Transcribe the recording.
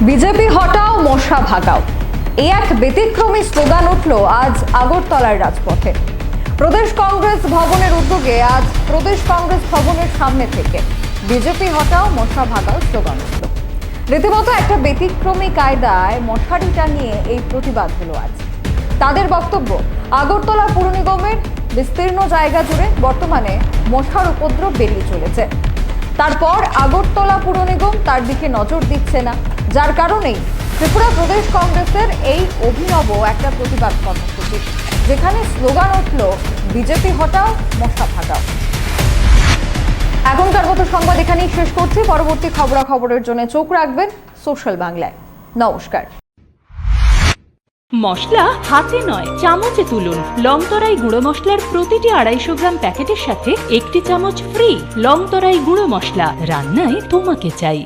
BJP হটাও মশা ভাগাও, এই এক ব্যতিক্রমী স্লোগান উঠল আজ আগরতলার রাজপথে। প্রদেশ কংগ্রেস ভবনের উদ্যোগে আজ প্রদেশ কংগ্রেস ভবনের সামনে থেকে বিজেপি হটাও মশা ভাগাও স্লোগান উঠল। রীতিমতো একটা ব্যতিক্রমী কায়দায় মশারি টানিয়ে এই প্রতিবাদ হলো আজ। তাদের বক্তব্য, আগরতলা পুর নিগমের বিস্তীর্ণ জায়গা জুড়ে বর্তমানে মশার উপদ্রব বেড়ে চলেছে। তারপর আগরতলা পুর নিগম তার দিকে নজর দিচ্ছে না, যার কারণেই ত্রিপুরা প্রদেশ কংগ্রেসের এই অভিনব একটা প্রতিবাদ কর্মসূচি, যেখানে স্লোগান উঠল বিজেপি হটাও মশা ভাগাও। এখনকার মতো সংবাদ এখানেই শেষ করছি। পরবর্তী খবরাখবরের জন্য চোখ রাখবেন সোশ্যাল বাংলায়। নমস্কার। মশলা হাতে নয় চামচে তুলুন। লংতরাই গুঁড়ো মশলার প্রতিটি 250 গ্রাম প্যাকেটের সাথে 1টি চামচ ফ্রি। লংতরাই গুঁড়ো মশলা, রান্নায় তোমাকে চাই।